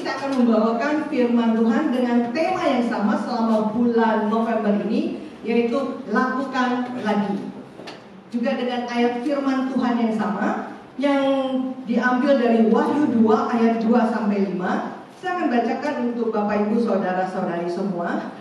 saya akan membawakan firman Tuhan dengan tema yang sama selama bulan November ini, yaitu lakukan lagi. Juga dengan ayat firman Tuhan yang sama, yang diambil dari Wahyu 2 ayat 2 sampai 5. Saya akan bacakan untuk Bapak Ibu Saudara-saudari semua.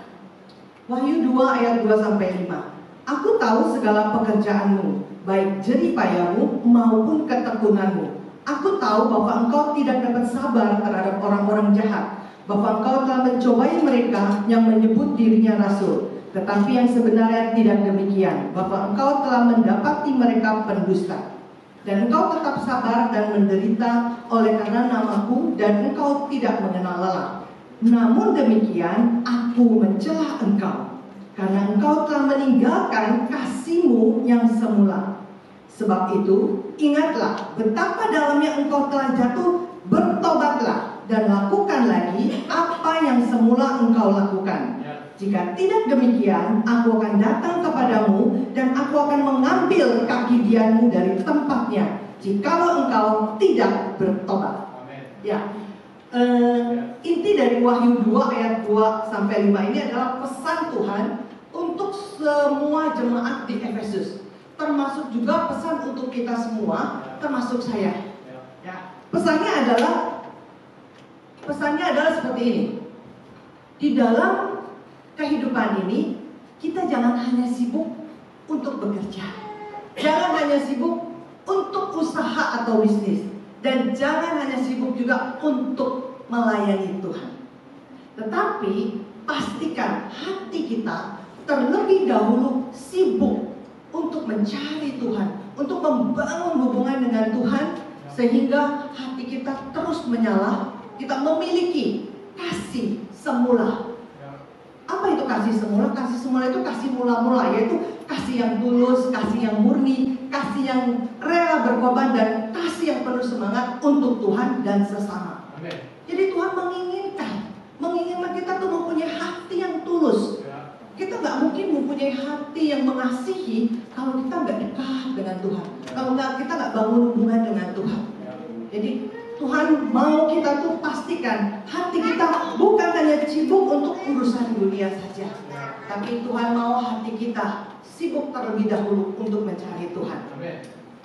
Wahyu 2 ayat 2 sampai 5. Aku tahu segala pekerjaanmu, baik jerih payahmu maupun ketekunanmu. Aku tahu bahwa engkau tidak dapat sabar terhadap orang-orang jahat, bahwa engkau telah mencobai mereka yang menyebut dirinya rasul, tetapi yang sebenarnya tidak demikian, bahwa engkau telah mendapati mereka pendusta. Dan engkau tetap sabar dan menderita oleh karena namaku, dan engkau tidak mengenal lelah. Namun demikian, aku mencela engkau, karena engkau telah meninggalkan kasihmu yang semula. Sebab itu, ingatlah betapa dalamnya engkau telah jatuh, bertobatlah dan lakukan lagi apa yang semula engkau lakukan. Jika tidak demikian, aku akan datang kepadamu dan aku akan mengambil kaki dianmu dari tempatnya, jikalau engkau tidak bertobat. Ya. Inti dari Wahyu 2 ayat 2 sampai 5 ini adalah pesan Tuhan untuk semua jemaat di Efesus, termasuk juga pesan untuk kita semua, termasuk saya. Ya. Pesannya adalah seperti ini. Di dalam kehidupan ini, kita jangan hanya sibuk untuk bekerja, jangan hanya sibuk untuk usaha atau bisnis, dan jangan hanya sibuk juga untuk melayani Tuhan. Tetapi pastikan hati kita terlebih dahulu sibuk untuk mencari Tuhan, untuk membangun hubungan dengan Tuhan, sehingga hati kita terus menyala, kita memiliki kasih semula. Apa itu kasih semula? Kasih semula itu kasih mula-mula, yaitu kasih yang tulus, kasih yang murni, kasih yang rela berkorban, dan kasih yang penuh semangat untuk Tuhan dan sesama. Amen. Jadi Tuhan menginginkan kita tuh mempunyai hati yang tulus. Kita nggak mungkin mempunyai hati yang mengasihi kalau kita nggak dekat dengan Tuhan, kalau kita nggak bangun hubungan dengan Tuhan. Jadi Tuhan mau kita tuh pastikan hati kita bukan hanya sibuk untuk urusan dunia saja, tapi Tuhan mau hati kita sibuk terlebih dahulu untuk mencari Tuhan.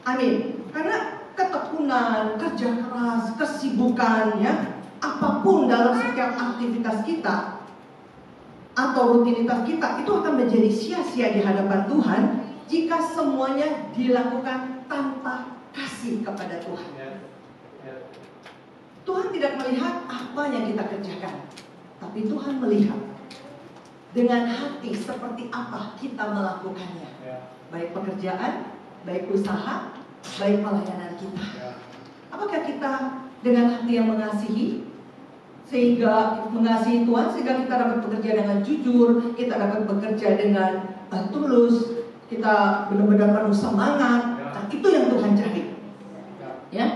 Amin. Karena ketekunan, kerja keras, kesibukan, ya, apapun dalam setiap aktivitas kita atau rutinitas kita itu akan menjadi sia-sia di hadapan Tuhan jika semuanya dilakukan tanpa kasih kepada Tuhan. Tuhan tidak melihat apa yang kita kerjakan, tapi Tuhan melihat dengan hati seperti apa kita melakukannya. Baik pekerjaan, baik usaha, baik pelayanan kita. Apakah kita dengan hati yang mengasihi, sehingga mengasihi Tuhan, sehingga kita dapat bekerja dengan jujur, kita dapat bekerja dengan tulus, kita benar-benar penuh semangat. Nah, itu yang Tuhan cari. Ya,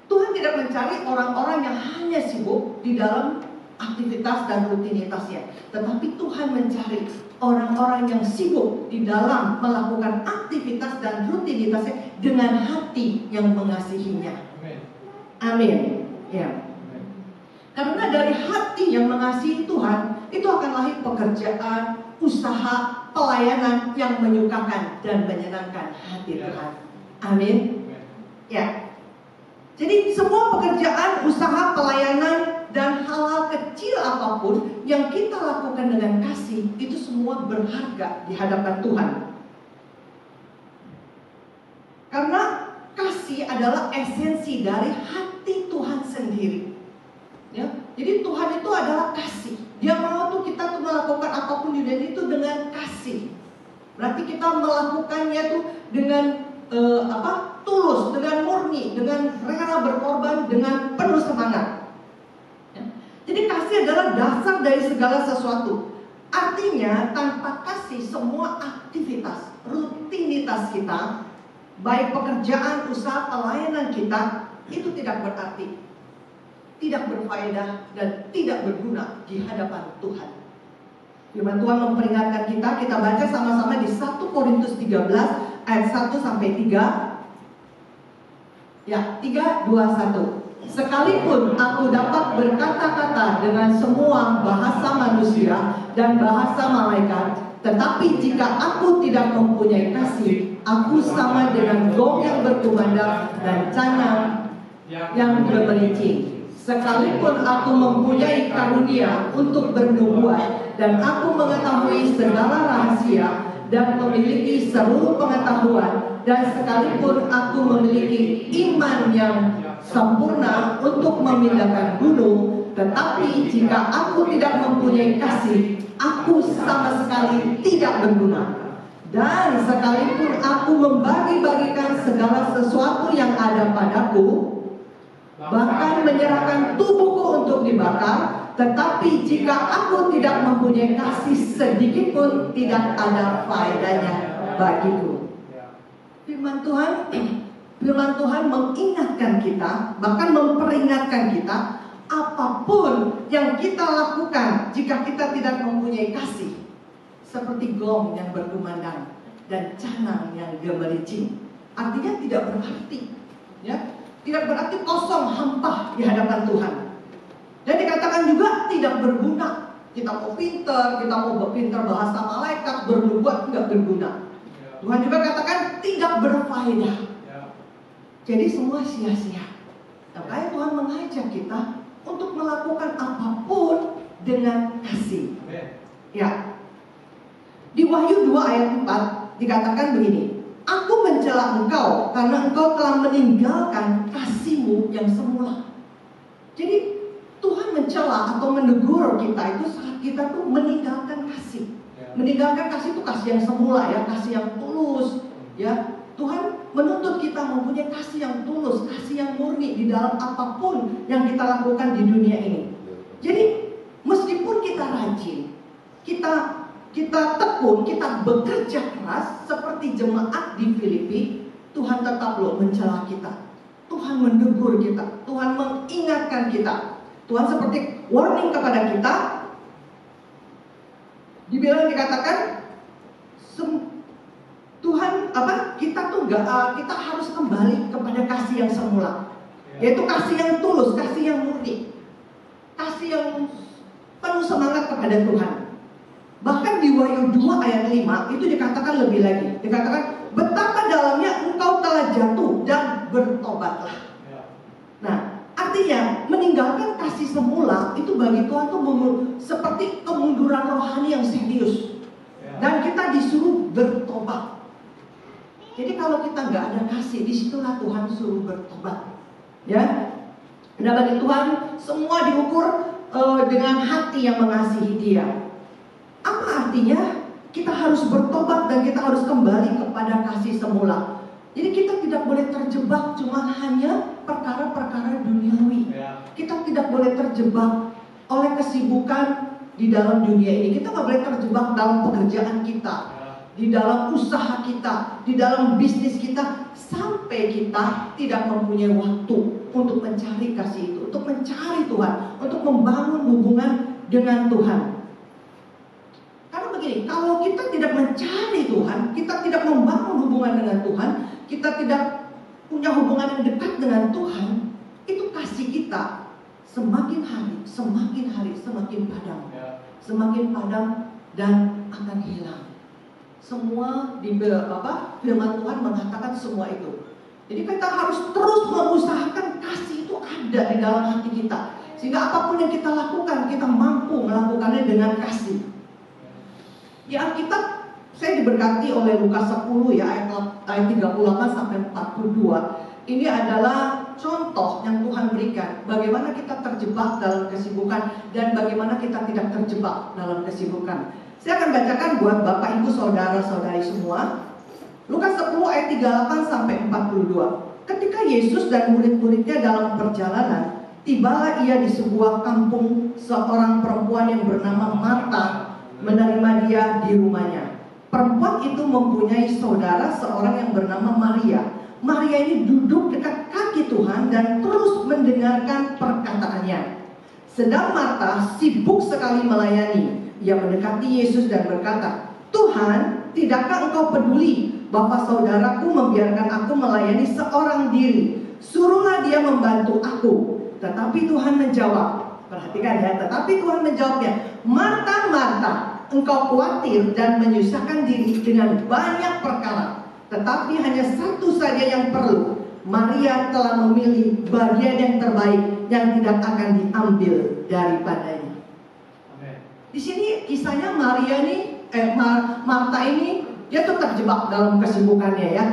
Tuhan tidak mencari orang-orang yang hanya sibuk di dalam aktivitas dan rutinitasnya, tetapi Tuhan mencari orang-orang yang sibuk di dalam melakukan aktivitas dan rutinitasnya dengan hati yang mengasihinya. Amin. Ya. Karena dari hati yang mengasihi Tuhan, itu akan lahir pekerjaan, usaha, pelayanan yang menyukakan dan menyenangkan hati Tuhan. Amin. Ya. Jadi semua pekerjaan, usaha, pelayanan, dan hal-hal kecil apapun yang kita lakukan dengan kasih, itu semua berharga di hadapan Tuhan. Karena kasih adalah esensi dari hati Tuhan sendiri. Ya, jadi Tuhan itu adalah kasih. Dia mau tuh kita tuh melakukan apapun di dunia itu dengan kasih. Berarti kita melakukannya tuh dengan tulus, dengan murni, dengan rela berkorban, dengan penuh semangat. Ya. Jadi kasih adalah dasar dari segala sesuatu. Artinya tanpa kasih semua aktivitas, rutinitas kita, baik pekerjaan, usaha, pelayanan kita, itu tidak berarti, tidak berfaedah, dan tidak berguna di hadapan Tuhan. Firman Tuhan memperingatkan kita baca sama-sama di 1 Korintus 13 ayat 1 sampai 3. Ya, 3, 2, 1. Sekalipun aku dapat berkata berbicara dengan semua bahasa manusia dan bahasa malaikat, tetapi jika aku tidak mempunyai kasih, aku sama dengan gong yang berkumandang dan canang yang bermerincing. Sekalipun aku mempunyai karunia untuk bernubuat dan aku mengetahui segala rahasia dan memiliki seluruh pengetahuan, dan sekalipun aku memiliki iman yang sempurna untuk memindahkan gunung, tetapi jika aku tidak mempunyai kasih, aku sama sekali tidak berguna. Dan sekalipun aku membagi-bagikan segala sesuatu yang ada padaku, bahkan menyerahkan tubuhku untuk dibakar, tetapi jika aku tidak mempunyai kasih sedikit pun, tidak ada faedahnya bagiku. Firman Tuhan mengingatkan kita, bahkan memperingatkan kita, apapun yang kita lakukan jika kita tidak mempunyai kasih, seperti gong yang berkumandang dan canang yang gemerincing, artinya tidak berarti, ya. Tidak berarti kosong, hampa di hadapan Tuhan. Dan dikatakan juga tidak berguna. Kita mau pinter, kita mau pinter bahasa malaikat, bernubuat, tidak berguna. Tuhan juga katakan tidak berfaedah. Jadi semua sia-sia. Makanya Tuhan mengajak kita untuk melakukan apapun dengan kasih. Ya. Di Wahyu 2 ayat 4 dikatakan begini, aku mencela engkau karena engkau telah meninggalkan kasihmu yang semula. Jadi Tuhan mencela atau menegur kita itu saat kita tuh meninggalkan kasih. Meninggalkan kasih itu kasih yang semula, ya, kasih yang tulus, ya. Tuhan menuntut kita mempunyai kasih yang tulus, kasih yang murni di dalam apapun yang kita lakukan di dunia ini. Jadi meskipun kita rajin, kita tekun, kita bekerja keras seperti jemaat di Filipi, Tuhan tetap loh mencela kita. Tuhan menegur kita, Tuhan mengingatkan kita. Tuhan seperti warning kepada kita. Dikatakan Tuhan kita tuh kita harus kembali kepada kasih yang semula, yaitu kasih yang tulus, kasih yang murni, kasih yang penuh semangat kepada Tuhan. Bahkan di Wahyu 2 ayat 5 itu dikatakan lebih lagi. Dikatakan betapa dalamnya engkau telah jatuh dan bertobatlah. Nah, artinya meninggalkan kasih semula itu bagi Tuhan tuh seperti kemunduran rohani yang serius. Dan kita disuruh bertobat. Jadi kalau kita nggak ada kasih, disitulah Tuhan suruh bertobat. Ya. Nah, bagi Tuhan semua diukur dengan hati yang mengasihi Dia. Apa artinya? Kita harus bertobat dan kita harus kembali kepada kasih semula. Jadi kita tidak boleh terjebak cuma hanya perkara-perkara duniawi. Kita tidak boleh terjebak oleh kesibukan di dalam dunia ini. Kita nggak boleh terjebak dalam pekerjaan kita, di dalam usaha kita, di dalam bisnis kita, sampai kita tidak mempunyai waktu untuk mencari kasih itu, untuk mencari Tuhan, untuk membangun hubungan dengan Tuhan. Karena begini, kalau kita tidak mencari Tuhan, kita tidak membangun hubungan dengan Tuhan, kita tidak punya hubungan yang dekat dengan Tuhan, itu kasih kita semakin hari semakin padam, semakin padam dan akan hilang. Semua di firman Tuhan mengatakan semua itu. Jadi kita harus terus mengusahakan kasih itu ada di dalam hati kita, sehingga apapun yang kita lakukan, kita mampu melakukannya dengan kasih. Di Alkitab saya diberkati oleh Lukas 10 ya, ayat 38 sampai 42. Ini adalah contoh yang Tuhan berikan bagaimana kita terjebak dalam kesibukan dan bagaimana kita tidak terjebak dalam kesibukan. Saya akan bacakan buat Bapak Ibu Saudara-saudari semua. Lukas 10 ayat 38 sampai 42. Ketika Yesus dan murid-muridnya dalam perjalanan, tibalah ia di sebuah kampung. Seorang perempuan yang bernama Marta menerima dia di rumahnya. Perempuan itu mempunyai saudara seorang yang bernama Maria. Maria ini duduk dekat kaki Tuhan dan terus mendengarkan perkataannya. Sedang Marta sibuk sekali melayani. Ia mendekati Yesus dan berkata, "Tuhan, tidakkah engkau peduli bahwa saudaraku membiarkan aku melayani seorang diri? Suruhlah dia membantu aku." Tetapi Tuhan menjawab, perhatikan perhatikan ya. Tetapi Tuhan menjawabnya, Marta, Marta, engkau khawatir dan menyusahkan diri dengan banyak perkara, tetapi hanya satu saja yang perlu. Maria telah memilih bagian yang terbaik yang tidak akan diambil daripadanya. Di sini kisahnya Marta ini dia tuh terjebak dalam kesibukannya ya.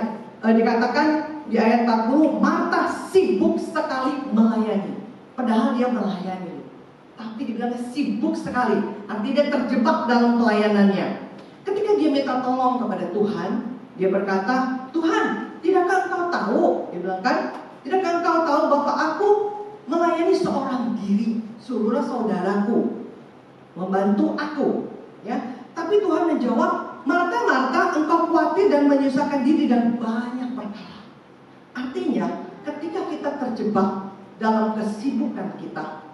Dikatakan di ayat 40, Marta sibuk sekali melayani. Padahal dia melayani, tapi dibilang sibuk sekali. Artinya dia terjebak dalam pelayanannya. Ketika dia minta tolong kepada Tuhan, dia berkata, Tuhan, tidakkah engkau tahu? Dia bilang kan, tidakkah engkau tahu bahwa aku melayani seorang diri, saudaraku membantu aku, ya. Tapi Tuhan menjawab, Marta, Marta, engkau khawatir dan menyusahkan diri dan banyak perkara. Artinya, ketika kita terjebak dalam kesibukan kita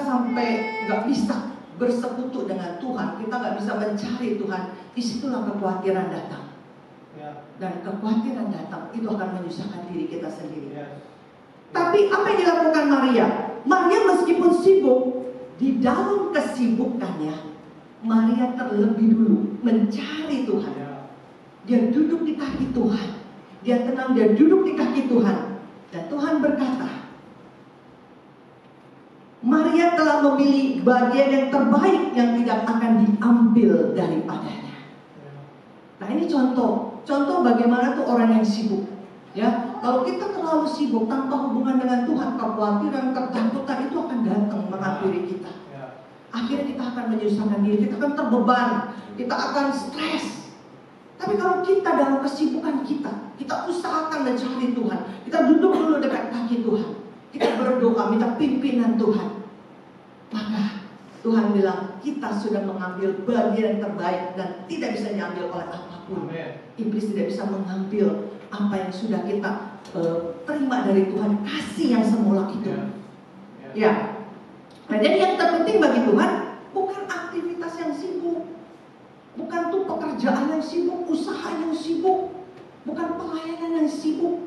sampai nggak bisa bersekutu dengan Tuhan, kita nggak bisa mencari Tuhan. Disitulah kekhawatiran datang. Dan kekhawatiran datang itu akan menyusahkan diri kita sendiri. Tapi apa yang dilakukan Maria? Maria meskipun sibuk, di dalam kesibukannya Maria terlebih dulu mencari Tuhan. Dia duduk di kaki Tuhan, dia tenang, dia duduk di kaki Tuhan. Dan Tuhan berkata, Maria telah memilih bagian yang terbaik yang tidak akan diambil daripadanya. Nah, ini contoh bagaimana tuh orang yang sibuk. Ya, kalau kita terlalu sibuk tanpa hubungan dengan Tuhan, kekhawatiran, ketakutan itu akan datang menghampiri kita. Akhirnya kita akan menyusahkan diri, kita akan terbeban, kita akan stres. Tapi kalau kita dalam kesibukan kita usahakan mencari Tuhan, kita duduk dulu dekat kaki Tuhan, kita berdoa, minta pimpinan Tuhan, maka Tuhan bilang kita sudah mengambil bagian terbaik dan tidak bisa diambil oleh apapun. Iblis tidak bisa mengambil apa yang sudah kita terima dari Tuhan, kasih yang semula itu. Ya. Nah, jadi yang terpenting bagi Tuhan bukan aktivitas yang sibuk, bukan tuh pekerjaan yang sibuk, usaha yang sibuk, bukan pelayanan yang sibuk.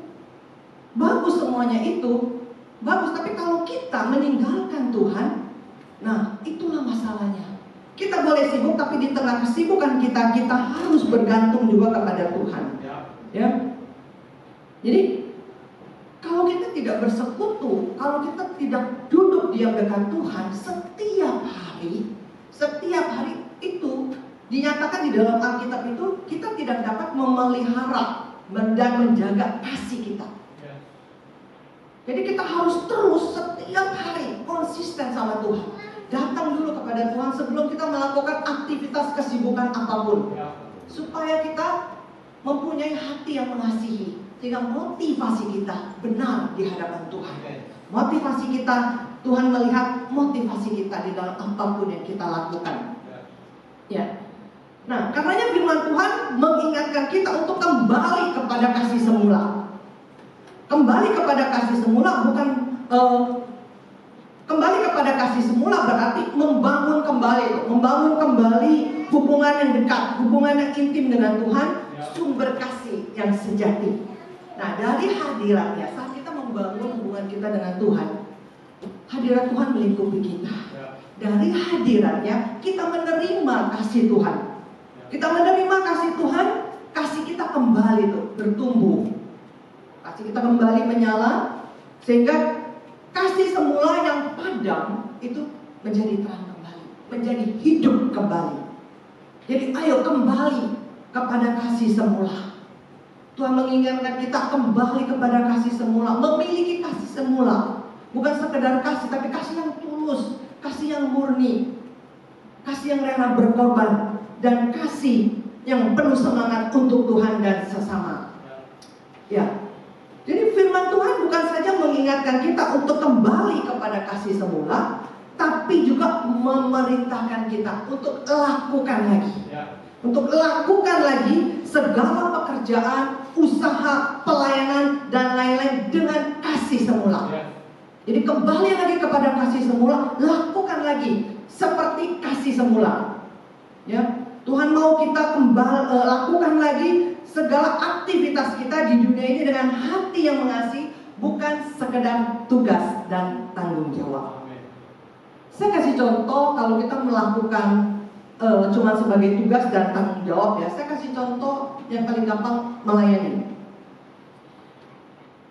Bagus semuanya itu, bagus. Tapi kalau kita meninggalkan Tuhan, nah itulah masalahnya. Kita boleh sibuk, tapi di tengah kesibukan kita harus bergantung juga kepada Tuhan. Ya. Jadi kalau kita tidak bersekutu, kalau kita tidak duduk diam dekat Tuhan setiap hari itu dinyatakan di dalam Alkitab itu kita tidak dapat memelihara dan menjaga kasih kita. Jadi kita harus terus setiap hari konsisten sama Tuhan. Datang dulu kepada Tuhan sebelum kita melakukan aktivitas kesibukan apapun, supaya kita mempunyai hati yang mengasihi, sehingga motivasi kita benar di hadapan Tuhan. Motivasi kita, Tuhan melihat motivasi kita di dalam apapun yang kita lakukan. Ya. Nah, karenanya firman Tuhan mengingatkan kita untuk kembali kepada kasih semula. Kembali kepada kasih semula bukan kembali kepada kasih semula berarti membangun kembali hubungan yang dekat, hubungan yang intim dengan Tuhan, sumber kasih yang sejati. Nah, dari hadiratnya saat kita membangun hubungan kita dengan Tuhan, hadirat Tuhan melingkupi kita. Dari hadiratnya kita menerima kasih Tuhan. Kita menerima kasih Tuhan, kasih kita kembali tuh bertumbuh. Kasih kita kembali menyala, sehingga kasih semula yang padam itu menjadi terang kembali, menjadi hidup kembali. Jadi ayo kembali kepada kasih semula. Tuhan mengingatkan kita kembali kepada kasih semula, memiliki kasih semula. Bukan sekedar kasih, tapi kasih yang tulus, kasih yang murni, kasih yang rela berkorban, dan kasih yang penuh semangat untuk Tuhan dan sesama. Ya. Jadi firman Tuhan bukan saja mengingatkan kita untuk kembali kepada kasih semula, tapi juga memerintahkan kita untuk lakukan lagi. Untuk lakukan lagi segala pekerjaan, usaha, pelayanan, dan lain-lain dengan kasih semula. Jadi kembali lagi kepada kasih semula, lakukan lagi seperti kasih semula. Ya, Tuhan mau kita lakukan lagi segala aktivitas kita di dunia ini dengan hati yang mengasihi, bukan sekedar tugas dan tanggung jawab. Saya kasih contoh kalau kita melakukan cuma sebagai tugas dan tanggung jawab ya. Saya kasih contoh yang paling gampang, melayani.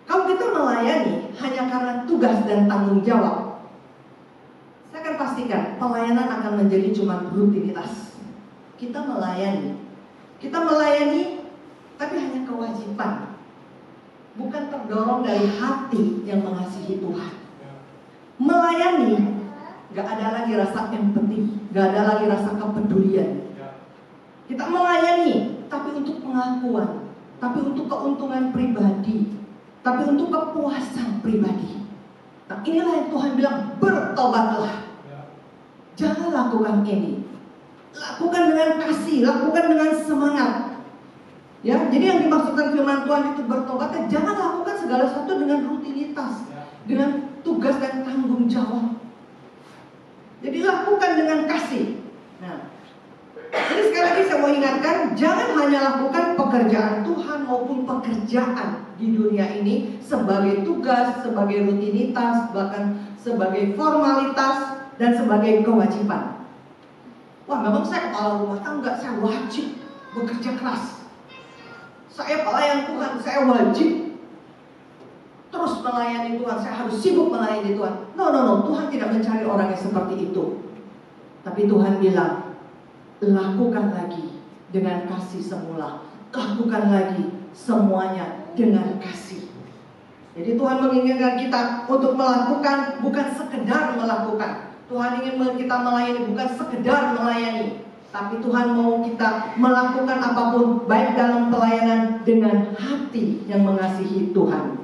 Kalau kita melayani hanya karena tugas dan tanggung jawab, saya akan pastikan pelayanan akan menjadi cuma rutinitas. Kita melayani tapi hanya kewajiban, bukan terdorong dari hati yang mengasihi Tuhan. Melayani gak ada lagi rasa empati, gak ada lagi rasa kepedulian. Kita melayani tapi untuk pengakuan, tapi untuk keuntungan pribadi, tapi untuk kepuasan pribadi. Nah, inilah yang Tuhan bilang, bertobatlah. Jangan lakukan ini. Lakukan dengan kasih, lakukan dengan semangat. Ya, jadi yang dimaksudkan firman Tuhan itu bertobat, jangan lakukan segala sesuatu dengan rutinitas, dengan tugas dan tanggung jawab. Jadi lakukan dengan kasih. Nah, jadi sekali lagi saya mau ingatkan, jangan hanya lakukan pekerjaan Tuhan maupun pekerjaan di dunia ini sebagai tugas, sebagai rutinitas, bahkan sebagai formalitas dan sebagai kewajiban. Wah, memang saya kepala rumah tangga, saya wajib bekerja keras. Saya pelayan Tuhan, saya wajib terus melayani Tuhan, saya harus sibuk melayani Tuhan. No, Tuhan tidak mencari orang yang seperti itu. Tapi Tuhan bilang, lakukan lagi dengan kasih semula. Lakukan lagi semuanya dengan kasih. Jadi Tuhan menginginkan kita untuk melakukan, bukan sekedar melakukan. Tuhan ingin kita melayani, bukan sekedar melayani, tapi Tuhan mau kita melakukan apapun, baik dalam pelayanan dengan hati yang mengasihi Tuhan.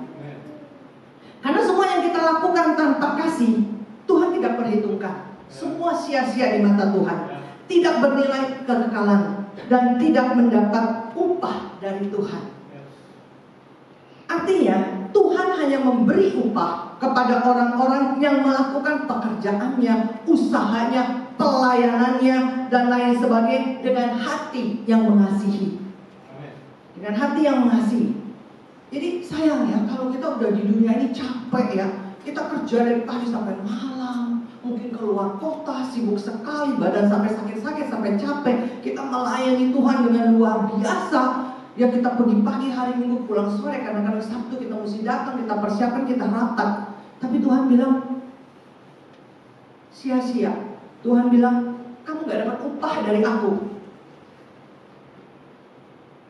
Karena semua yang kita lakukan tanpa kasih, Tuhan tidak perhitungkan. Semua sia-sia di mata Tuhan, tidak bernilai kekekalan, dan tidak mendapat upah dari Tuhan. Artinya Tuhan hanya memberi upah kepada orang-orang yang melakukan pekerjaannya, usahanya, pelayanannya, dan lain sebagainya dengan hati yang mengasihi. Dengan hati yang mengasihi. Jadi sayang ya, kalau kita udah di dunia ini capek ya, kita kerja dari pagi sampai malam, mungkin keluar kota, sibuk sekali, badan sampai sakit-sakit, sampai capek. Kita melayani Tuhan dengan luar biasa. Ya, kita pergi pagi, hari Minggu, pulang sore, kadang-kadang Sabtu kita mesti datang, kita persiapkan, kita rapat. Tapi Tuhan bilang, sia-sia. Tuhan bilang, kamu gak dapat upah dari aku.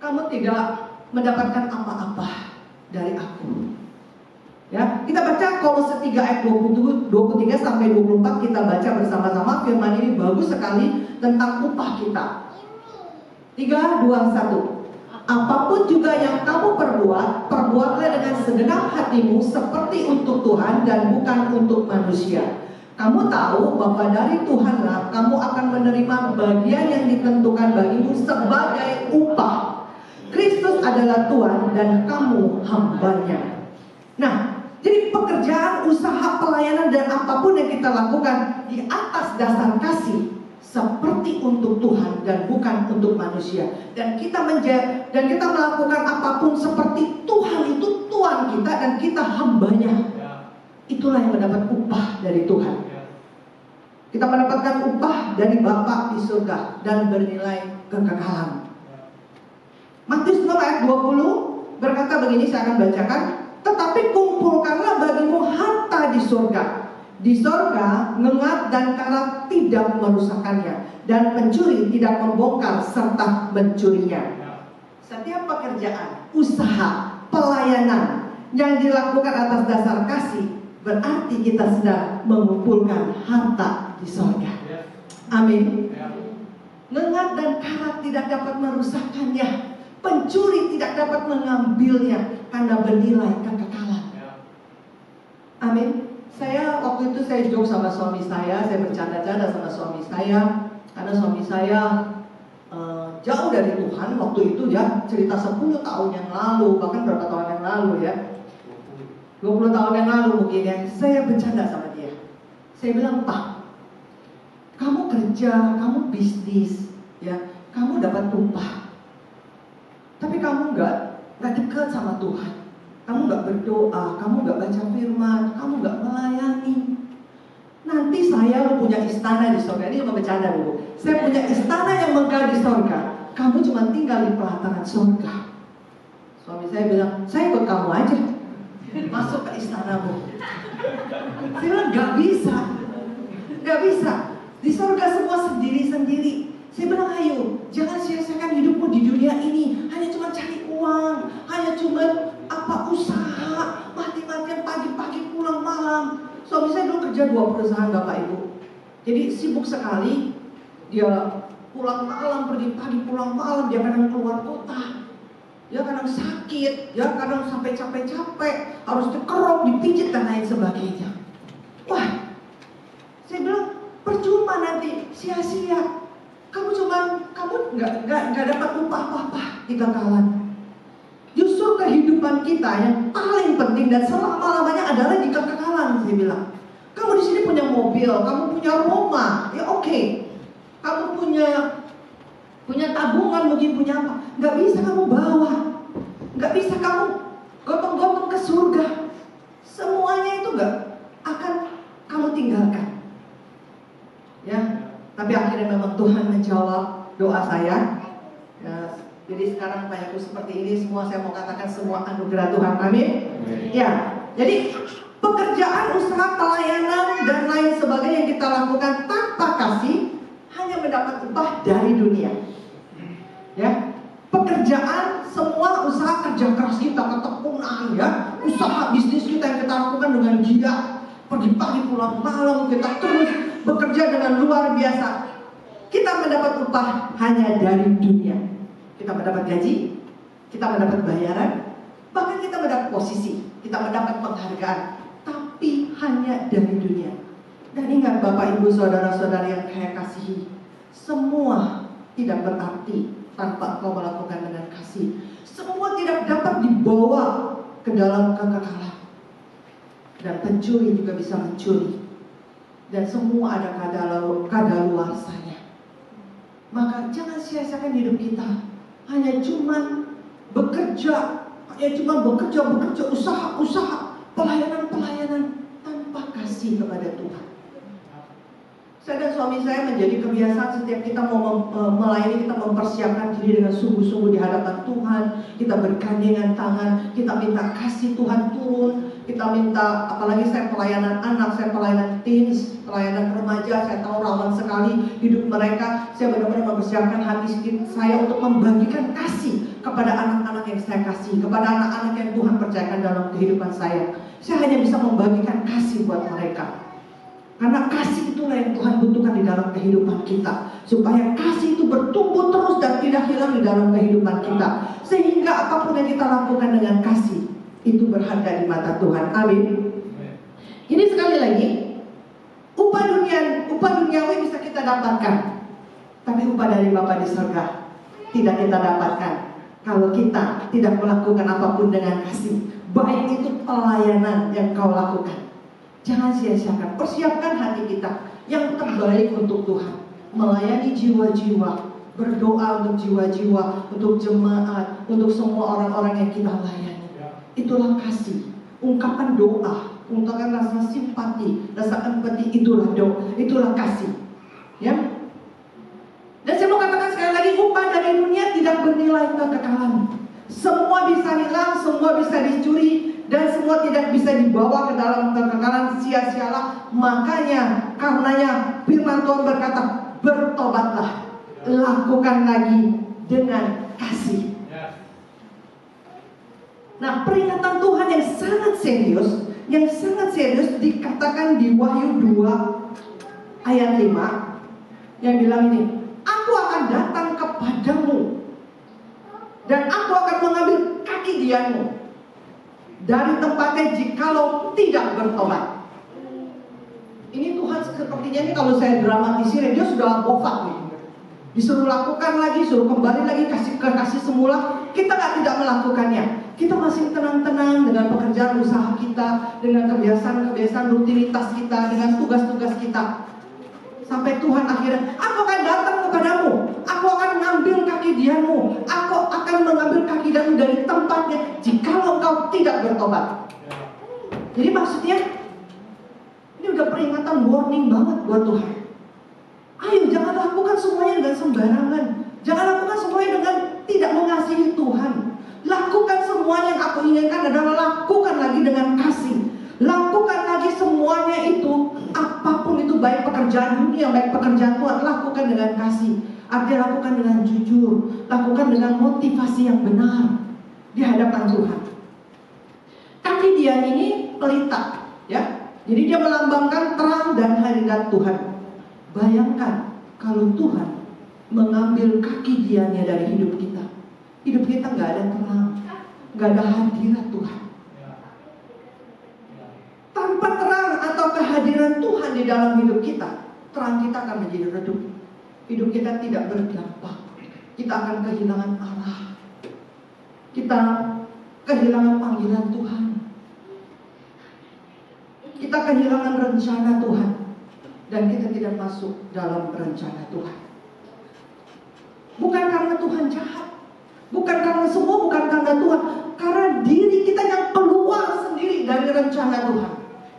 Kamu tidak mendapatkan apa-apa dari aku. Ya, kita baca Kolose 3 ayat 23 sampai 24, kita baca bersama-sama. Firman ini bagus sekali tentang upah kita. 3, 2, 1. Apapun juga yang kamu perbuat, perbuatlah dengan segenap hatimu seperti untuk Tuhan dan bukan untuk manusia. Kamu tahu bahwa dari Tuhanlah kamu akan menerima bagian yang ditentukan bagimu sebagai upah. Kristus adalah Tuhan dan kamu hambanya. Nah, jadi pekerjaan, usaha, pelayanan dan apapun yang kita lakukan di atas dasar kasih, seperti untuk Tuhan dan bukan untuk manusia. Dan kita melakukan apapun seperti Tuhan itu Tuhan kita dan kita hambanya. Itulah yang mendapat upah dari Tuhan. Kita mendapatkan upah dari Bapa di surga dan bernilai kekekalan. Matius 6 ayat 20 berkata begini, saya akan bacakan. Tetapi kumpulkanlah bagimu harta di surga. Di sorga, ngengat dan karat tidak merusakkannya, dan pencuri tidak membongkar serta mencurinya. Setiap pekerjaan, usaha, pelayanan yang dilakukan atas dasar kasih, berarti kita sedang mengumpulkan harta di sorga. Amin. Ngengat dan karat tidak dapat merusakkannya, pencuri tidak dapat mengambilnya, karena bernilai kekekalan. Amin. Saya waktu itu saya joke sama suami saya bercanda-canda sama suami saya, karena suami saya jauh dari Tuhan waktu itu ya, cerita 10 tahun yang lalu, bahkan berapa tahun yang lalu ya, 20 tahun yang lalu mungkin ya. Saya bercanda sama dia. Saya bilang, Pak, kamu kerja, kamu bisnis, ya, kamu dapat upah, tapi kamu nggak dekat sama Tuhan. kamu nggak berdoa, kamu nggak baca firman, kamu nggak melayani, nanti saya punya istana di sorga. Ini cuma bercanda dulu. Saya punya istana yang megah di sorga, kamu cuma tinggal di pelataran sorga. Suami saya bilang, saya ikut kamu aja masuk ke istanamu. Saya bilang, nggak bisa. Di sorga semua sendiri-sendiri. Saya bilang, ayo, jangan sia-siakan hidupmu di dunia ini hanya cuma cari uang, hanya cuma usaha, mati-matian pagi-pagi pulang malam. Suami saya dulu kerja 2 perusahaan Bapak Ibu. Jadi sibuk sekali. Dia pulang malam, pergi pagi pulang malam. Dia kadang keluar kota, dia kadang sakit, dia kadang sampai capek-capek, harus dikerok, dipijit dan lain sebagainya. Wah, saya bilang percuma nanti, sia-sia. Kamu nggak dapat upah apa-apa di kekekalan. Justru kehidupan kita yang paling penting dan selama-lamanya adalah di kekekalan. Saya bilang, kamu di sini punya mobil, kamu punya rumah, ya oke. Kamu punya tabungan, mungkin punya apa? Nggak bisa kamu bawa, nggak bisa kamu gotong-gotong ke surga. Semuanya itu nggak akan kamu tinggalkan. Ya, tapi akhirnya memang Tuhan menjawab doa saya. Ya, jadi sekarang kayak seperti ini, semua saya mau katakan semua anugerah Tuhan. Amin. Ya, jadi pekerjaan, usaha, pelayanan dan lain sebagainya yang kita lakukan tanpa kasih hanya mendapat upah dari dunia. Ya, pekerjaan, semua usaha kerja keras kita, ketekunan, ya, usaha bisnis kita yang kita lakukan dengan giat, pagi-pagi pulang malam, kita terus bekerja dengan luar biasa. Kita mendapat upah hanya dari dunia. Kita mendapat gaji, kita mendapat bayaran, bahkan kita mendapat posisi, kita mendapat penghargaan, tapi hanya dari dunia. Dan ingat Bapak Ibu saudara-saudari yang saya kasihi, semua tidak berarti tanpa kau melakukan dengan kasih. Semua tidak dapat dibawa ke dalam kekekalan. Dan pencuri juga bisa mencuri. Dan semua ada kadaluarsanya. Maka jangan sia-siakan hidup kita hanya cuman bekerja, usaha, pelayanan tanpa kasih kepada Tuhan. Saya dan suami saya menjadi kebiasaan setiap kita mau melayani, kita mempersiapkan diri dengan sungguh-sungguh di hadapan Tuhan. Kita bergandengan tangan, kita minta kasih Tuhan turun. Kita minta, apalagi saya pelayanan anak, saya pelayanan teens, pelayanan remaja, saya tahu rawan sekali hidup mereka. Saya benar-benar mempersiapkan hati saya untuk membagikan kasih kepada anak-anak yang saya kasih, kepada anak-anak yang Tuhan percayakan dalam kehidupan saya. Saya hanya bisa membagikan kasih buat mereka. Karena kasih itulah yang Tuhan butuhkan di dalam kehidupan kita, supaya kasih itu bertumbuh terus dan tidak hilang di dalam kehidupan kita, sehingga apapun yang kita lakukan dengan kasih itu berharga di mata Tuhan. Amin. Ini sekali lagi, upah duniawi bisa kita dapatkan, tapi upah dari Bapa di surga tidak kita dapatkan kalau kita tidak melakukan apapun dengan kasih. Baik itu pelayanan yang kau lakukan, jangan sia-siakan. Persiapkan hati kita yang terbaik untuk Tuhan, melayani jiwa-jiwa, berdoa untuk jiwa-jiwa, untuk jemaat, untuk semua orang-orang yang kita layani. Itulah kasih, ungkapan doa, ungkapan rasa simpati, rasa empati, itulah doa, itulah kasih. Ya. Dan saya mau katakan sekali lagi, upah dari dunia tidak bernilai kekekalan. Semua bisa hilang, semua bisa dicuri, dan semua tidak bisa dibawa ke dalam kekekalan. Sia-sialah. Makanya, karenanya firman Tuhan berkata, bertobatlah, lakukan lagi dengan kasih. Nah, peringatan Tuhan yang sangat serius dikatakan di Wahyu 2 ayat 5 yang bilang ini, aku akan datang kepadamu dan aku akan mengambil kaki dianmu dari tempatnya jikalau tidak bertobat. Ini Tuhan sepertinya ini kalau saya dramatisir, dia sudah wafat nih. Disuruh lakukan lagi, suruh kembali lagi, kasih semula. Kita tidak melakukannya. Kita masih tenang-tenang dengan pekerjaan usaha kita, dengan kebiasaan rutinitas kita, dengan tugas-tugas kita. Sampai Tuhan akhirnya, aku akan datang kepadamu, aku akan mengambil kaki dianmu, aku akan mengambil kaki dianmu dari tempatnya jikalau engkau tidak bertobat. Jadi maksudnya ini udah peringatan, warning banget buat Tuhan. Ayo jangan lakukan semuanya dengan sembarangan, jangan lakukan semuanya dengan tidak mengasihi Tuhan. Lakukan semuanya yang aku inginkan adalah lakukan lagi dengan kasih. Lakukan lagi semuanya itu, apapun itu, baik pekerjaan dunia, baik pekerjaan Tuhan, lakukan dengan kasih. Artinya lakukan dengan jujur, lakukan dengan motivasi yang benar di hadapan Tuhan. Kaki dia ini pelita, ya. Jadi dia melambangkan terang dan hadirat Tuhan. Bayangkan kalau Tuhan mengambil kaki dianya dari hidup kita nggak ada terang, nggak ada hadirat Tuhan. Tanpa terang atau kehadiran Tuhan di dalam hidup kita, terang kita akan menjadi redup. Hidup kita tidak berdampak. Kita akan kehilangan arah. Kita kehilangan panggilan Tuhan. Kita kehilangan rencana Tuhan. Dan kita tidak masuk dalam rencana Tuhan. Bukan karena Tuhan jahat, bukan karena semua, bukan karena Tuhan, karena diri kita yang keluar sendiri dari rencana Tuhan.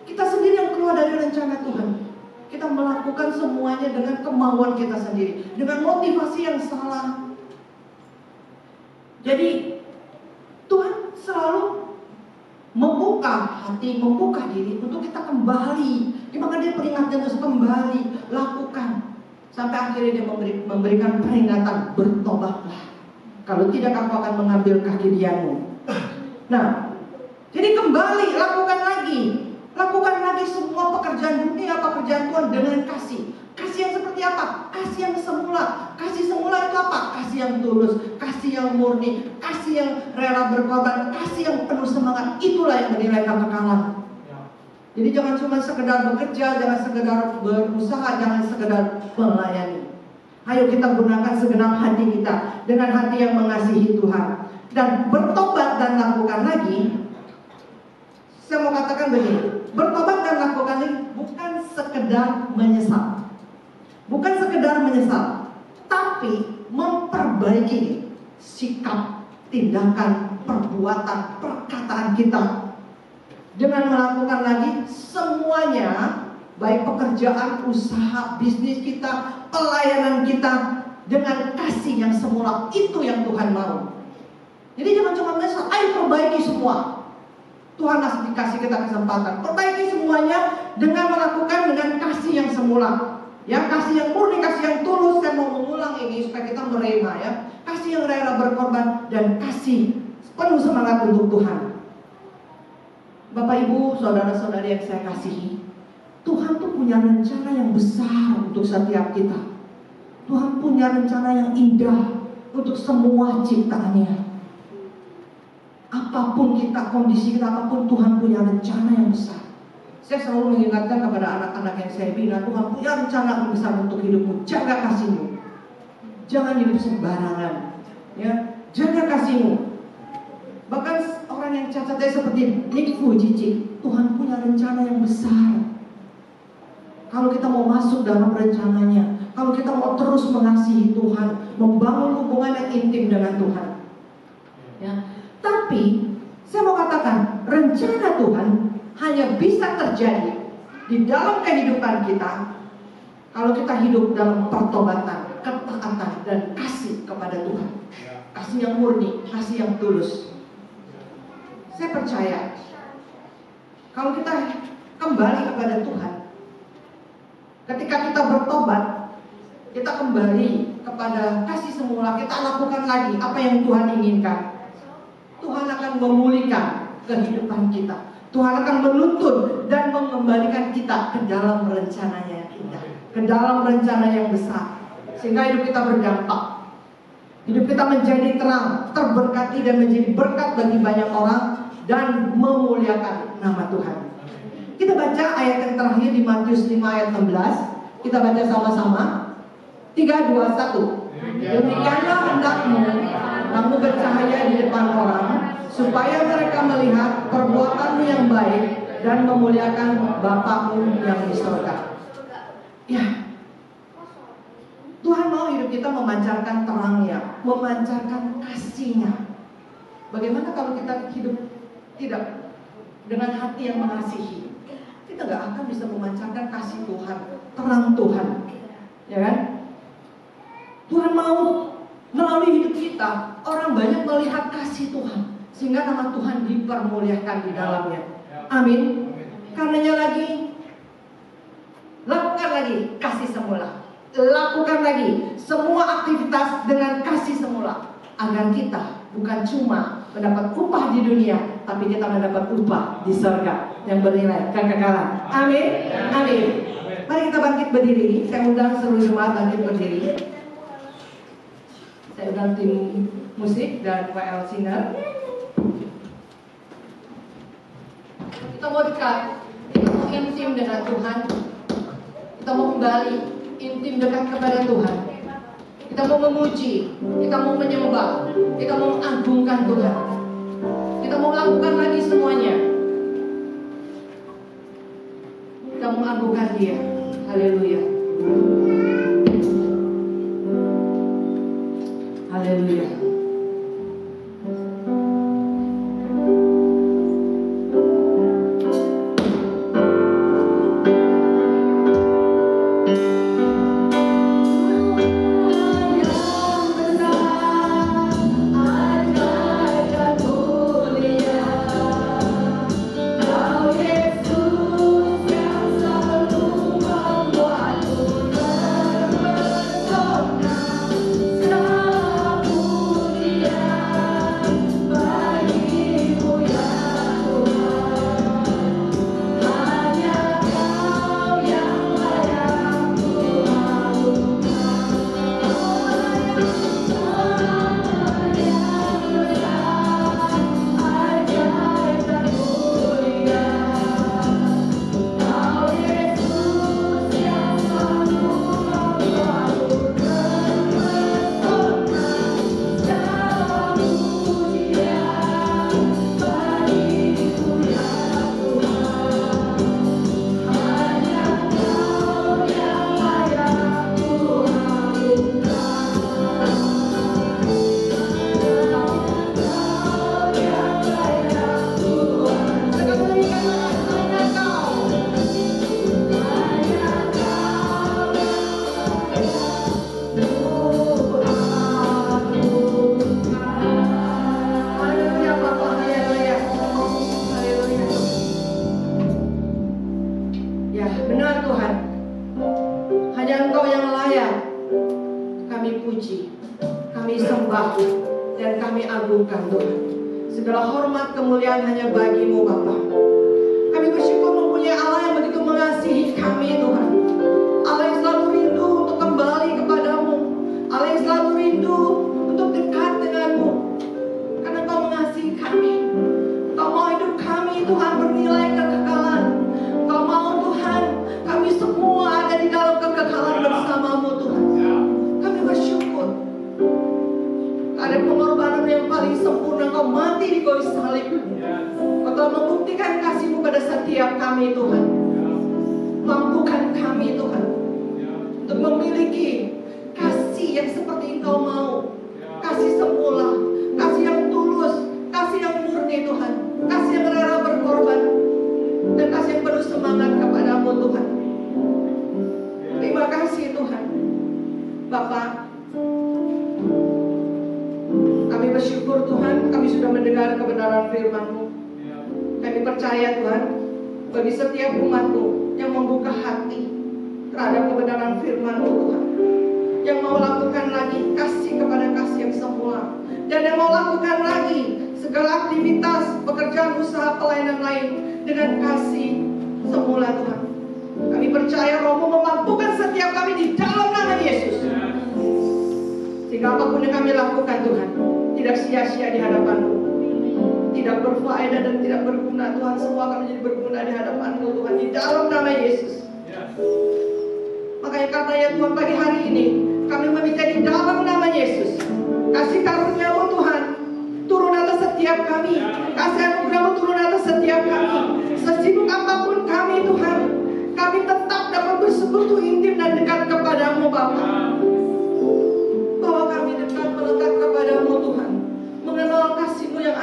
Kita sendiri yang keluar dari rencana Tuhan. Kita melakukan semuanya dengan kemauan kita sendiri, dengan motivasi yang salah. Jadi Tuhan selalu membuka hati, membuka diri untuk kita kembali. Maka dia peringatkan terus, kembali, lakukan. Sampai akhirnya dia memberikan peringatan, bertobatlah. Kalau tidak aku akan mengambil kaki dianmu. Nah, jadi kembali, lakukan lagi. Lakukan lagi semua pekerjaan dunia, pekerjaan Tuhan dengan kasih. Kasih yang seperti apa? Kasih yang semula. Kasih semula itu apa? Kasih yang tulus, kasih yang murni, kasih yang rela berkorban, kasih yang penuh semangat. Itulah yang menilai kekekalan. Jadi jangan cuma sekedar bekerja, jangan sekedar berusaha, jangan sekedar melayani. Ayo kita gunakan segenap hati kita dengan hati yang mengasihi Tuhan. Dan bertobat dan lakukan lagi. Saya mau katakan begini, bertobat dan lakukan lagi bukan sekedar menyesal. Bukan sekedar menyesal, tapi memperbaiki sikap, tindakan, perbuatan, perkataan kita. Dengan melakukan lagi semuanya, baik pekerjaan, usaha, bisnis kita, pelayanan kita, dengan kasih yang semula. Itu yang Tuhan mau. Jadi jangan cuma menyesal, ayo perbaiki semua. Tuhan masih dikasih kita kesempatan, perbaiki semuanya dengan melakukan dengan kasih yang semula. Ya, kasih yang murni, kasih yang tulus. Saya mau mengulang ini supaya kita merema, ya. Kasih yang rela berkorban dan kasih penuh semangat untuk Tuhan. Bapak Ibu, saudara-saudari yang saya kasihi, Tuhan tuh punya rencana yang besar untuk setiap kita. Tuhan punya rencana yang indah untuk semua ciptaannya. Apapun kita, kondisi kita apapun, Tuhan punya rencana yang besar. Saya selalu mengingatkan kepada anak-anak yang saya bina, Tuhan punya rencana yang besar untuk hidupmu. Jaga kasihmu, jangan hidup sembarangan, ya. Jaga kasihmu. Bahkan orang yang cacat seperti Nick Fujicik, Tuhan punya rencana yang besar. Kalau kita mau masuk dalam rencananya, kalau kita mau terus mengasihi Tuhan, membangun hubungan yang intim dengan Tuhan, ya. Tapi saya mau katakan, rencana Tuhan hanya bisa terjadi di dalam kehidupan kita kalau kita hidup dalam pertobatan, ketaatan, dan kasih kepada Tuhan. Kasih yang murni, kasih yang tulus. Saya percaya kalau kita kembali kepada Tuhan, ketika kita bertobat, kita kembali kepada kasih semula, kita lakukan lagi apa yang Tuhan inginkan. Tuhan akan memulihkan kehidupan kita. Tuhan akan menuntun dan mengembalikan kita ke dalam rencananya kita, ke dalam rencana yang besar, sehingga hidup kita berdampak. Hidup kita menjadi terang, terberkati dan menjadi berkat bagi banyak orang dan memuliakan nama Tuhan. Kita baca ayat yang terakhir di Matius 5 ayat 16. Kita baca sama-sama. 3, 2, 1. Demikianlah hendakmu kamu bercahaya di depan orang, supaya mereka melihat perbuatanmu yang baik dan memuliakan Bapakmu yang di surga. Ya, Tuhan mau hidup kita memancarkan terangnya, memancarkan kasih-Nya. Bagaimana kalau kita hidup tidak dengan hati yang mengasihi? Kita gak akan bisa memancarkan kasih Tuhan, terang Tuhan, ya kan? Tuhan mau melalui hidup kita orang banyak melihat kasih Tuhan, sehingga nama Tuhan dipermuliakan di dalamnya. Amin. Karenanya lagi, lakukan lagi kasih semula. Lakukan lagi semua aktivitas dengan kasih semula, agar kita bukan cuma mendapat upah di dunia, tapi kita mendapat upah di surga yang bernilai kekekalan. Amin. Amin. Mari kita bangkit berdiri. Saya undang seluruh jemaat bangkit berdiri. Saya undang tim musik dan WL Singer. Kita mau dekat, kita mau intim dengan Tuhan. Kita mau kembali intim dekat kepada Tuhan. Kita mau memuji, kita mau menyembah, kita mau mengagungkan Tuhan. Kita mau lakukan lagi semuanya. Kita mau mengagungkan Dia. Haleluya. Haleluya.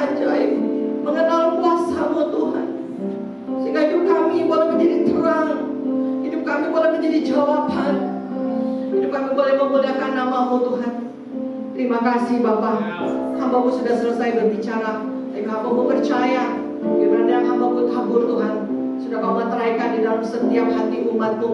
ajaib, mengenal kuasa-Mu Tuhan, sehingga hidup kami boleh menjadi terang, hidup kami boleh menjadi jawaban, hidup kami boleh memuliakan nama-Mu Tuhan. Terima kasih Bapa, hamba-Mu sudah selesai berbicara, tapi hamba-Mu percaya firman yang hamba-Mu tabur Tuhan sudah Kau materaikan di dalam setiap hati umat-Mu.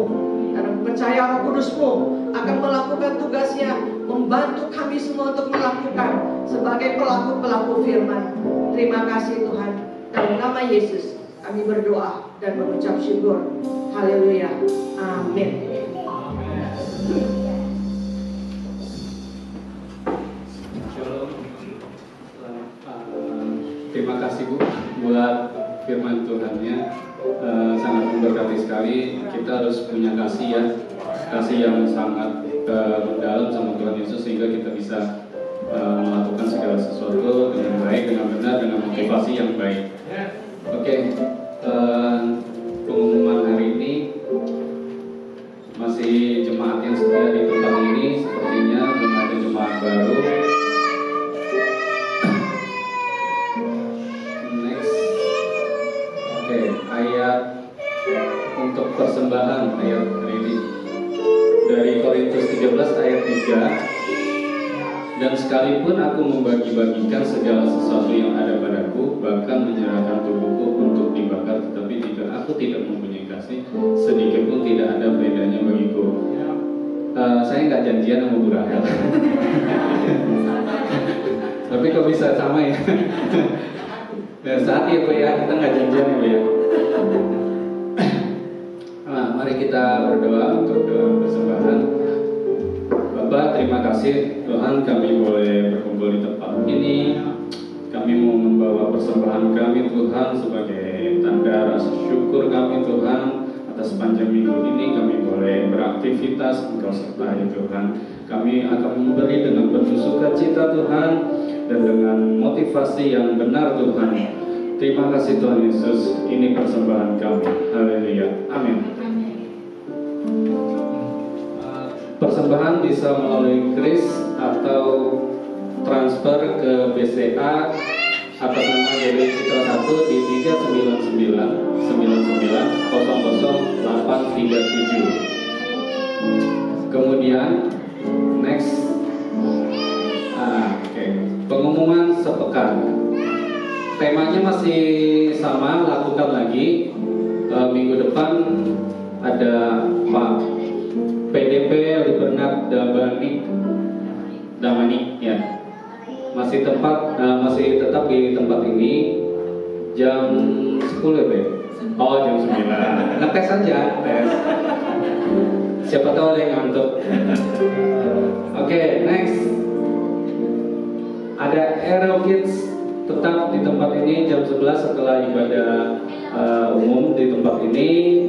Dan aku percaya Roh Kudus-Mu akan melakukan tugasnya, membantu kami semua untuk melakukan sebagai pelaku-pelaku firman. Terima kasih Tuhan. Dalam nama Yesus kami berdoa dan mengucap syukur. Haleluya. Amin. Terima kasih Bu buat firman Tuhannya, sangat memberkati sekali. Kita harus punya kasih ya, kasih yang sangat mendalam sama Tuhan Yesus sehingga kita bisa melakukan segala sesuatu dengan baik, dengan benar, dengan motivasi yang baik. Oke, pengumuman hari ini masih jemaat yang setia di tempat ini, sepertinya belum ada jemaat baru. Ayat untuk persembahan ayat hari ini dari Korintus 13 ayat 3. Dan sekalipun aku membagi-bagikan segala sesuatu yang ada padaku, bahkan menyerahkan tubuhku untuk dibakar, tetapi jika aku tidak mempunyai kasih, sedikit pun tidak ada bedanya bagiku. Saya nggak janjian sama Bu Rahel. Tapi kok bisa sama ya? Dan saat ya Bu ya, kita nggak janjian ya Bu ya. Nah, mari kita berdoa untuk doa persembahan. Bapak, terima kasih Tuhan, kami boleh berkumpul di tempat ini. Kami mau membawa persembahan kami Tuhan sebagai tanda rasa syukur kami Tuhan atas sepanjang minggu ini. Kami boleh beraktivitas, Engkau sertai Tuhan. Kami akan memberi dengan penuh sukacita Tuhan dan dengan motivasi yang benar Tuhan. Terima kasih Tuhan Yesus, ini persembahan kami. Haleluya. Amin. Persembahan bisa melalui kris atau transfer ke BCA atas nama GBI Citra 1 di 399 00837. Kemudian next, pengumuman sepekan. Temanya masih sama, lakukan lagi. Minggu depan ada Pak PDP Libernat Damani ya. Masih tetap di tempat ini jam 10 ya, Oh, jam 9. Ngetes aja, tes. Siapa tahu ada yang ngantuk. Oke, next. Ada Aero Kids tetap di tempat ini jam 11 setelah ibadah umum di tempat ini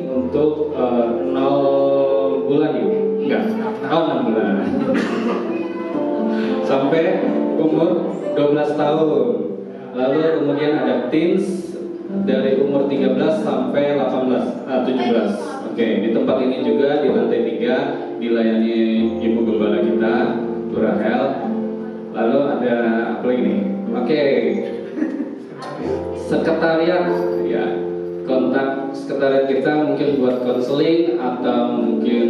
untuk 0 bulan ya? Enggak, 6 bulan sampai umur 12 tahun. Lalu kemudian ada teens dari umur 13 sampai 17. Oke, di tempat ini juga di lantai 3 dilayani Ibu Gembala kita, Bu Rahel. Lalu ada apa lagi nih? Oke, sekretariat ya, kontak sekretariat kita mungkin buat konseling atau mungkin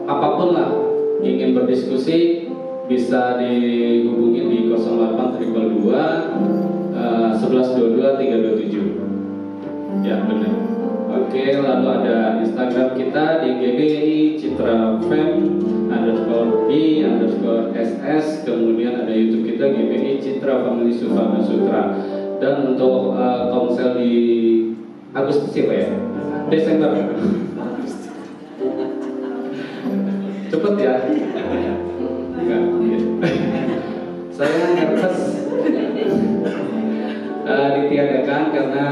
apapun lah, ingin berdiskusi bisa dihubungi di 08 222 1122 327. Ya benar. Oke, lalu ada Instagram kita di GBI Citra Fem _i_ss, kemudian ada YouTube kita GBI Citra Family Sufana Sutra. Dan untuk konsel di Agustus ya Pak ya? Desember. Cepet ya? Enggak, ya. Saya nervous ditiadakan karena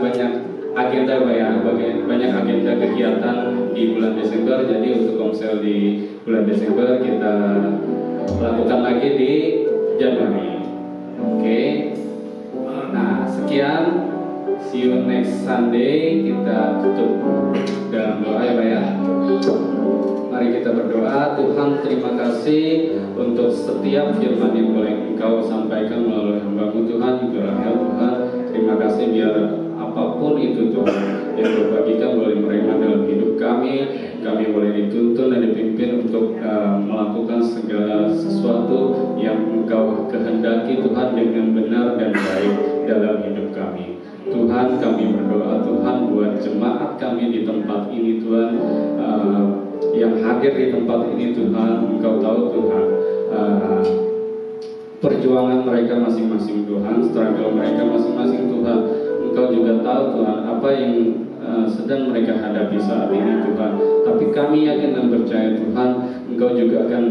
banyak agenda Pak ya, banyak agenda kegiatan di bulan Desember. Jadi untuk konsel di bulan Desember kita lakukan lagi di Januari. Oke. Nah, sekian. See you next Sunday. Kita tutup dalam doa ya Pak ya. Mari kita berdoa. Tuhan, terima kasih untuk setiap firman yang boleh Engkau sampaikan melalui hamba-Mu Tuhan, juga Rahel Tuhan. Terima kasih biar apapun itu Tuhan yang Kau bagikan boleh mereka dalam hidup kami boleh dituntun dan dipimpin untuk melakukan segala sesuatu yang Engkau kehendaki Tuhan dengan benar dan baik dalam hidup kami. Tuhan, kami berdoa Tuhan buat jemaat kami di tempat ini Tuhan, yang hadir di tempat ini Tuhan. Engkau tahu Tuhan perjuangan mereka masing-masing Tuhan, struggle mereka masing-masing Tuhan. Engkau juga tahu Tuhan apa yang sedang mereka hadapi saat ini Tuhan. Tapi kami yakin dan percaya Tuhan, Engkau juga akan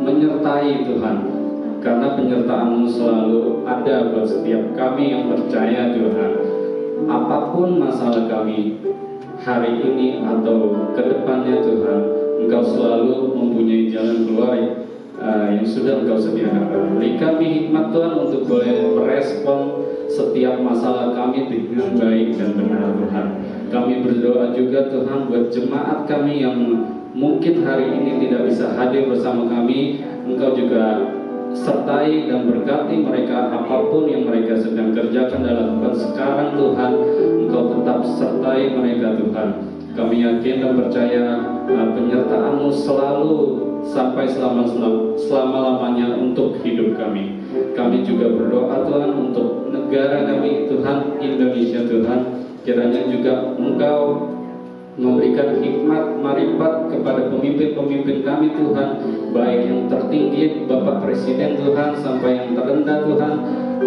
menyertai Tuhan, karena penyertaan-Mu selalu ada buat setiap kami yang percaya Tuhan. Apapun masalah kami hari ini atau ke depannya Tuhan, Engkau selalu mempunyai jalan keluar yang sudah Engkau sediakan. Beri kami hikmat Tuhan untuk boleh merespon setiap masalah kami dengan baik dan benar Tuhan. Kami berdoa juga Tuhan buat jemaat kami yang mungkin hari ini tidak bisa hadir bersama kami. Engkau juga sertai dan berkati mereka apapun yang mereka sedang kerjakan dalam tempat sekarang Tuhan. Engkau tetap sertai mereka Tuhan. Kami yakin dan percaya penyertaan-Mu selalu sampai selama-lamanya untuk hidup kami. Kami juga berdoa Tuhan untuk negara kami Tuhan, Indonesia Tuhan. Kiranya juga Engkau memberikan hikmat marifat kepada pemimpin-pemimpin kami Tuhan, baik yang tertinggi Bapak Presiden Tuhan sampai yang terendah Tuhan.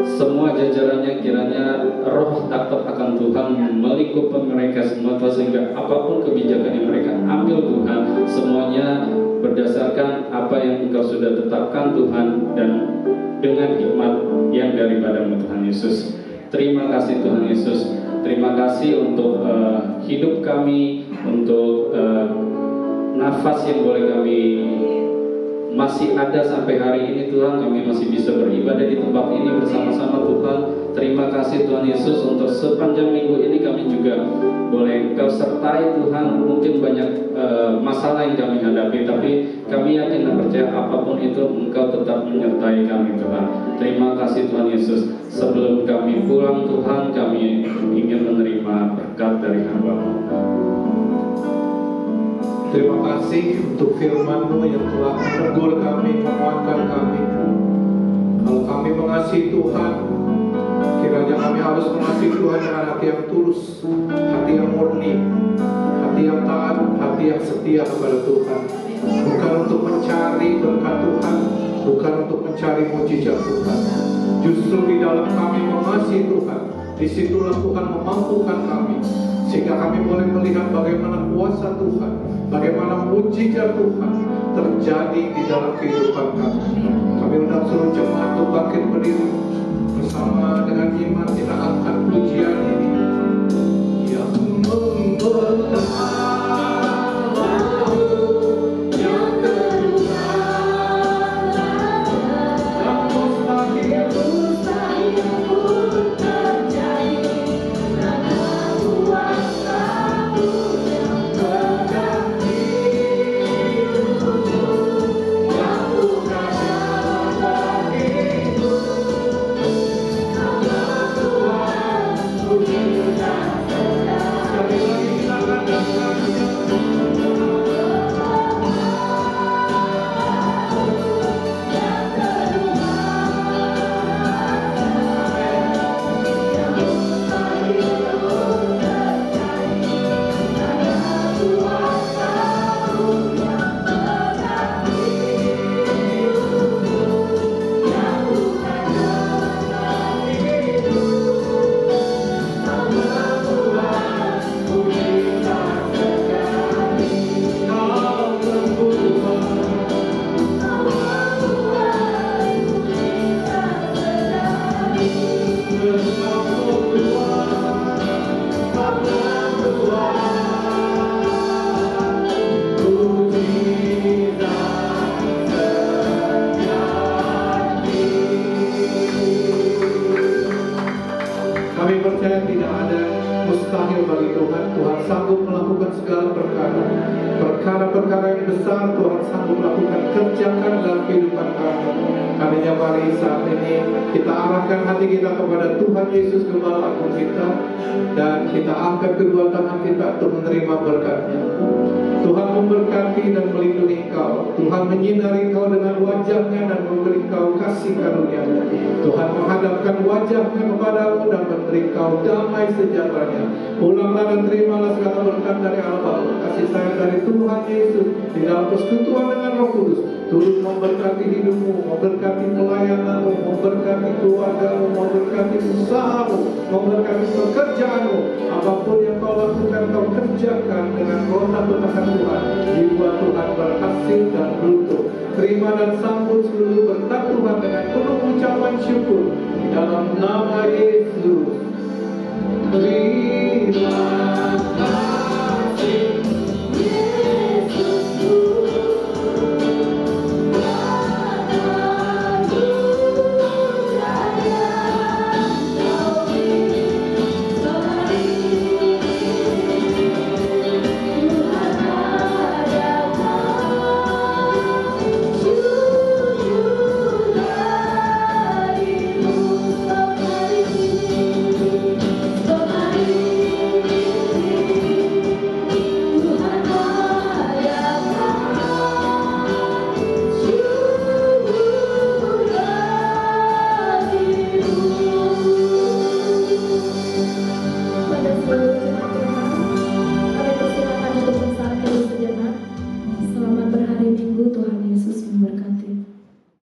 Semua jajarannya kiranya roh takut akan Tuhan melingkupi mereka semua Tuhan, sehingga apapun kebijakan yang mereka ambil Tuhan, semuanya berdasarkan apa yang Engkau sudah tetapkan Tuhan, dan dengan hikmat yang daripada-Mu Tuhan Yesus. Terima kasih Tuhan Yesus. Terima kasih untuk hidup kami, untuk nafas yang boleh kami masih ada sampai hari ini Tuhan. Kami masih bisa beribadah di tempat ini bersama-sama Tuhan. Terima kasih Tuhan Yesus untuk sepanjang minggu ini kami juga boleh Engkau sertai Tuhan. Mungkin banyak masalah yang kami hadapi, tapi kami yakin dan percaya apapun itu Engkau tetap menyertai kami Tuhan. Terima kasih Tuhan Yesus. Sebelum kami pulang Tuhan, kami ingin menerima berkat dari hamba-Mu. Terima kasih untuk firman-Mu yang telah menegur kami, menguatkan kami. Kalau kami mengasihi Tuhan, kiranya kami harus mengasihi Tuhan dengan hati yang tulus, hati yang murni, hati yang taat, hati yang setia kepada Tuhan. Bukan untuk mencari berkat Tuhan, bukan untuk mencari mujizat Tuhan. Justru di dalam kami mengasihi Tuhan, disitulah Tuhan memampukan kami, sehingga kami boleh melihat bagaimana kuasa Tuhan, bagaimana mujizat Tuhan terjadi di dalam kehidupan kami. Kami undang seluruh jemaat untuk bangkit berdiri bersama dengan iman kita angkat pujian ini yang membelah. Kami percaya tidak ada mustahil bagi Tuhan. Tuhan sanggup melakukan segala perkara perkara yang besar Tuhan sanggup lakukan, kerjakan dalam kehidupan kami. Karenanya mari saat ini kita arahkan hati kita kepada Tuhan Yesus Gembala Agung kita, dan kita angkat kedua tangan kita untuk menerima berkat-Nya. Tuhan memberkati dan melindungi kau. Tuhan menyinari kau dengan wajah-Nya dan memberi kau kasih karunia-Nya. Tuhan menghadapkan wajah-Nya kepadamu dan memberi kau damai sejahtera-Nya. Pulanglah dan terimalah segala berkat dari Allah Bapa, kasih sayang dari Tuhan Yesus di dalam persekutuan dengan Roh Kudus, turut memberkati hidupmu, memberkati pelayananmu, memberkati keluargamu, memberkati usahamu, memberkati pekerjaanmu. Apapun yang kau lakukan, kau kerjakan dengan kuasa berkat Tuhan. Jiwa Tuhan berhasil dan beruntung. Terima dan sambut seluruh berkat Tuhan dengan penuh ucapan syukur di dalam nama Yesus. Terima kasih.